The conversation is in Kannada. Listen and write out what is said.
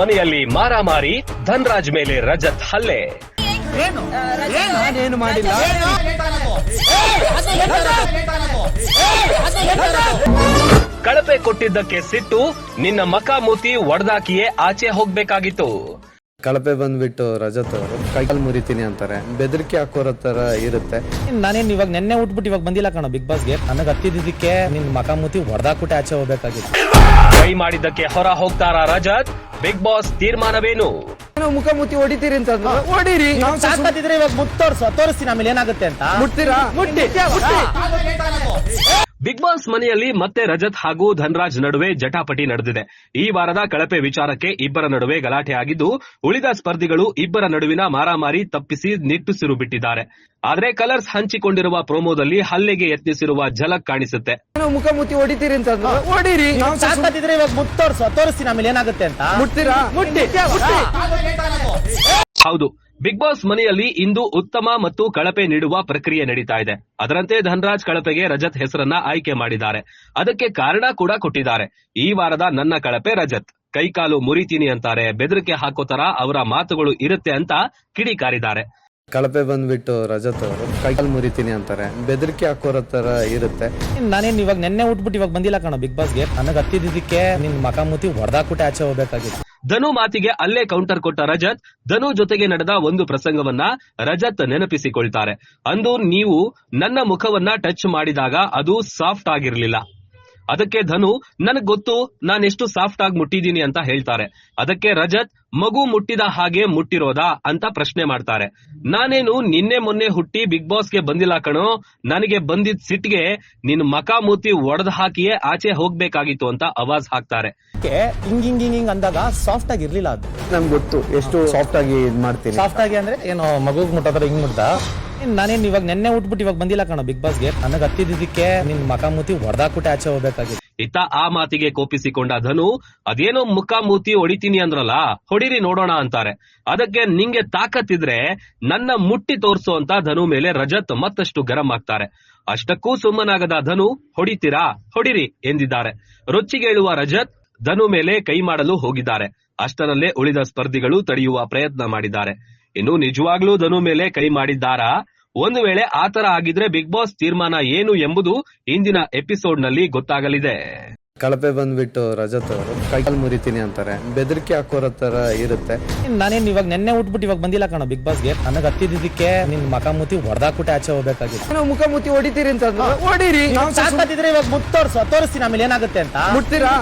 ಮನೆಯಲ್ಲಿ ಮಾರಾಮಾರಿ, ಧನ್ರಾಜ್ ಮೇಲೆ ರಜತ್ ಹಲ್ಲೆ. ಏನು ಮಾಡಿಲ್ಲ. ಕಳಪೆ ಕೊಟ್ಟಿದ್ದಕ್ಕೆ ಸಿಟ್ಟು, ನಿನ್ನ ಮಕ ಮೂತಿ ಒಡೆದಾಕಿಯೇ ಆಚೆ ಹೋಗ್ಬೇಕಾಗಿತ್ತು. ಕಳಪೆ ಬಂದ್ಬಿಟ್ಟು ರಜತ್ ಅವರು ಕೈಕಾಲ್ ಮುರಿತೀನಿ ಅಂತಾರೆ, ಬೆದರಿಕೆ ಹಾಕೋರ ತರ ಇರುತ್ತೆ. ನಾನೇನ್ ಇವಾಗ ನೆನ್ನೆ ಉಟ್ಬಿಟ್ಟು ಇವಾಗ ಬಂದಿಲ್ಲ ಕಣ ಬಿಗ್ ಬಾಸ್ಗೆ. ನನಗೆ ಹತ್ತಿದ್ದಕ್ಕೆ ನಿನ್ ಮಕ ಮೂತಿ ಹೊಡೆದಾಕ್ಬಿಟ್ಟು ಆಚೆ ಹೋಗ್ಬೇಕಾಗಿತ್ತು. ಕೈ ಮಾಡಿದ್ದಕ್ಕೆ ಹೊರ ಹೋಗ್ತಾರ ರಜತ್? Big boss ತೀರ್ಮಾನವೇನು? ಮುಖ ಮುತ್ತಿ ಹೊಡಿತೀರಿ ಅಂತ ಹೊಡಿರಿ. ಸಾಕಾದ್ರೆ ಇವಾಗ ಮುಟ್ ತೋರಿಸ್ತೀನಿ ಆಮೇಲೆ ಏನಾಗುತ್ತೆ ಅಂತ. ಮುಟ್ತೀರಾ? ಬಿಗ್ ಬಾಸ್ ಮನೆಯಲ್ಲಿ ಮತ್ತೆ ರಜತ್ ಹಾಗೂ ಧನ್ರಾಜ್ ನಡುವೆ ಜಟಾಪಟಿ ನಡೆದಿದೆ. ಈ ವಾರದ ಕಳಪೆ ವಿಚಾರಕ್ಕೆ ಇಬ್ಬರ ನಡುವೆ ಗಲಾಟೆ ಆಗಿದ್ದು, ಉಳಿದ ಸ್ಪರ್ಧಿಗಳು ಇಬ್ಬರ ನಡುವಿನ ಮಾರಾಮಾರಿ ತಪ್ಪಿಸಿ ನಿಟ್ಟುಸಿರು ಬಿಟ್ಟಿದ್ದಾರೆ. ಆದ್ರೆ ಕಲರ್ಸ್ ಹಂಚಿಕೊಂಡಿರುವ ಪ್ರೋಮೋದಲ್ಲಿ ಹಲ್ಲೆಗೆ ಯತ್ನಿಸಿರುವ ಝಲಕ್ ಕಾಣಿಸುತ್ತೆ. ಮುಖ ಮುತ್ತಿ ಹೊಡಿತೀರಿ ಅಂತ ಹೊಡಿರಿ. ಸಾಕಾದ್ರೆ ಇವಾಗ ಮುಟ್ ತೋರಿಸ್ತೀನಿ ಆಮೇಲೆ ಏನಾಗುತ್ತೆ ಅಂತ. ಮುಟ್ತೀರಾ? ಹೌದು, ಬಿಗ್ ಬಾಸ್ ಮನೆಯಲ್ಲಿ ಇಂದು ಉತ್ತಮ ಮತ್ತು ಕಳಪೆ ನೀಡುವ ಪ್ರಕ್ರಿಯೆ ನಡೀತಾ ಇದೆ. ಅದರಂತೆ ಧನ್ರಾಜ್ ಕಳಪೆಗೆ ರಜತ್ ಹೆಸರನ್ನ ಆಯ್ಕೆ ಮಾಡಿದ್ದಾರೆ. ಅದಕ್ಕೆ ಕಾರಣ ಕೂಡ ಕೊಟ್ಟಿದ್ದಾರೆ. ಈ ವಾರದ ನನ್ನ ಕಳಪೆ ರಜತ್. ಕೈಕಾಲು ಮುರಿತೀನಿ ಅಂತಾರೆ, ಬೆದರಿಕೆ ಹಾಕೋ ತರ ಅವರ ಮಾತುಗಳು ಇರುತ್ತೆ ಅಂತ ಕಿಡಿಕಾರಿದ್ದಾರೆ. ಕಳಪೆ ಬಂದ್ಬಿಟ್ಟು ರಜತ್ ಅವರು ಕೈಕಾಲ್ ಮುರಿತೀನಿ ಅಂತಾರೆ, ಬೆದರಿಕೆ ಹಾಕೋರ ತರ ಇರುತ್ತೆ. ನಾನೇನ್ ಇವಾಗ ನೆನ್ನೆ ಉಟ್ಬಿಟ್ಟು ಇವಾಗ ಬಂದಿಲ್ಲ ಕಣ ಬಿಗ್ ಬಾಸ್ಗೆ. ನನಗೆ ಹತ್ತಿದ್ದಕ್ಕೆ ನಿನ್ ಮಕ ಮೂತಿ ಹೊಡೆದಾಕ್ಬಿಟ್ಟು ಆಚೆ ಹೋಗ್ಬೇಕಾಗಿತ್ತು. ಧನು ಮಾತಿಗೆ ಅಲ್ಲೇ ಕೌಂಟರ್ ಕೊಟ್ಟ ರಜತ್, ಧನು ಜೊತೆಗೆ ನಡೆದ ಒಂದು ಪ್ರಸಂಗವನ್ನ ರಜತ್ ನೆನಪಿಸಿಕೊಳ್ತಾರೆ. ಅಂದು ನೀವು ನನ್ನ ಮುಖವನ್ನ ಟಚ್ ಮಾಡಿದಾಗ ಅದು ಸಾಫ್ಟ್ ಆಗಿರ್ಲಿಲ್ಲ. ಅದಕ್ಕೆ ಧನು, ನನಗ್ ಗೊತ್ತು ನಾನೆಷ್ಟು ಸಾಫ್ಟ್ ಆಗಿ ಮುಟ್ಟಿದೀನಿ ಅಂತ ಹೇಳ್ತಾರೆ. ಅದಕ್ಕೆ ರಜತ್, ಮಗು ಮುಟ್ಟಿದ ಹಾಗೆ ಮುಟ್ಟಿರೋದಾ ಅಂತ ಪ್ರಶ್ನೆ ಮಾಡ್ತಾರೆ. ನಾನೇನು ನಿನ್ನೆ ಮೊನ್ನೆ ಹುಟ್ಟಿ ಬಿಗ್ ಬಾಸ್ಗೆ ಬಂದಿಲ್ಲ ಕಣೋ, ನನಗೆ ಬಂದಿದ್ ಸಿಟ್ಗೆ ನಿನ್ ಮಕ ಮೂತಿ ಒಡೆದು ಹಾಕಿಯೇ ಆಚೆ ಹೋಗ್ಬೇಕಾಗಿತ್ತು ಅಂತ ಆವಾಜ್ ಹಾಕ್ತಾರೆ. ಹಿಂಗ್ ಅಂದಾಗ ಸಾಫ್ಟ್ ಆಗಿ ಇರ್ಲಿಲ್ಲ ಅದು. ನಮ್ಗೆ ಗೊತ್ತು ಎಷ್ಟು ಸಾಫ್ಟ್ ಆಗಿ ಮಾಡ್ತೀನಿ. ಸಾಫ್ಟ್ ಆಗಿ ಅಂದ್ರೆ ಏನು ಮಗುಗ್ ಮುಟ್ಟೋದ್ರ ಹಿಂಗ್ ಮುಟ್ಟ. ನಾನೇನ್ ಇವಾಗ ನೆನ್ನೆ ಉಟ್ಬಿಟ್ಟು ಇವಾಗ ಬಂದಿಲ್ಲ ಕಣ ಬಿಗ್ ಬಾಸ್ಗೆ. ನನಗೆ ಹತ್ತಿದ್ದಕ್ಕೆ ನಿನ್ ಮಕ ಮೂತಿ ಹೊಡೆದಾಕ್ಬಿಟ್ಟು ಆಚೆ ಹೋಗ್ಬೇಕಾಗಿತ್ತು. ಇತ್ತ ಆ ಮಾತಿಗೆ ಕೋಪಿಸಿಕೊಂಡ ಧನು, ಅದೇನೋ ಮುಖ ಮೂತಿ ಹೊಡಿತೀನಿ ಅಂದ್ರಲ್ಲ, ಹೊಡಿರಿ ನೋಡೋಣ ಅಂತಾರೆ. ಅದಕ್ಕೆ ನಿಂಗೆ ತಾಕತ್ತಿದ್ರೆ ನನ್ನ ಮುಟ್ಟಿ ತೋರ್ಸು ಅಂತ ಧನು ಮೇಲೆ ರಜತ್ ಮತ್ತಷ್ಟು ಗರಂ ಆಗ್ತಾರೆ. ಅಷ್ಟಕ್ಕೂ ಸುಮ್ಮನಾಗದ ಧನು, ಹೊಡಿತೀರಾ ಹೊಡಿರಿ ಎಂದಿದ್ದಾರೆ. ರೊಚ್ಚಿಗೇಳುವ ರಜತ್ ಧನು ಮೇಲೆ ಕೈ ಮಾಡಲು ಹೋಗಿದ್ದಾರೆ. ಅಷ್ಟರಲ್ಲೇ ಉಳಿದ ಸ್ಪರ್ಧಿಗಳು ತಡೆಯುವ ಪ್ರಯತ್ನ ಮಾಡಿದ್ದಾರೆ. ಇನ್ನು ನಿಜವಾಗ್ಲೂ ಧನು ಮೇಲೆ ಕೈ ಮಾಡಿದ್ದಾರಾ? ಒಂದು ವೇಳೆ ಆತರ ಆಗಿದ್ರೆ ಬಿಗ್ ಬಾಸ್ ತೀರ್ಮಾನ ಏನು ಎಂಬುದು ಇಂದಿನ ಎಪಿಸೋಡ್ ನಲ್ಲಿ ಗೊತ್ತಾಗಲಿದೆ. ಕಳಪೆ ಬಂದ್ಬಿಟ್ಟು ರಜತ್ ಅವರು ಕೈಕಾಲ್ ಮುರಿತೀನಿ ಅಂತಾರೆ, ಬೆದರಿಕೆ ಹಾಕೋರ ತರ ಇರುತ್ತೆ. ನಾನೇನ್ ಇವಾಗ ನೆನ್ನೆ ಉಟ್ಬಿಟ್ಟು ಇವಾಗ ಬಂದಿಲ್ಲ ಕಣ ಬಿಗ್ ಬಾಸ್ಗೆ. ನನಗೆ ಹತ್ತಿದ್ದಕ್ಕೆ ನಿನ್ ಮಕ ಮೂತಿ ಹೊಡೆದಾಕ್ಬಿಟ್ಟು ಆಚೆ ಹೋಗ್ಬೇಕಾಗಿತ್ತು. ಮುಖ ಮುತ್ತಿ ಹೊಡಿತೀರಿ ಅಂತ ಹೊಡಿರಿ. ಸಾಕಾದ್ರೆ ಇವಾಗ ಮುಟ್ ತೋರಿಸ್ತೀನಿ ಆಮೇಲೆ ಏನಾಗುತ್ತೆ ಅಂತ. ಮುಟ್ತೀರಾ?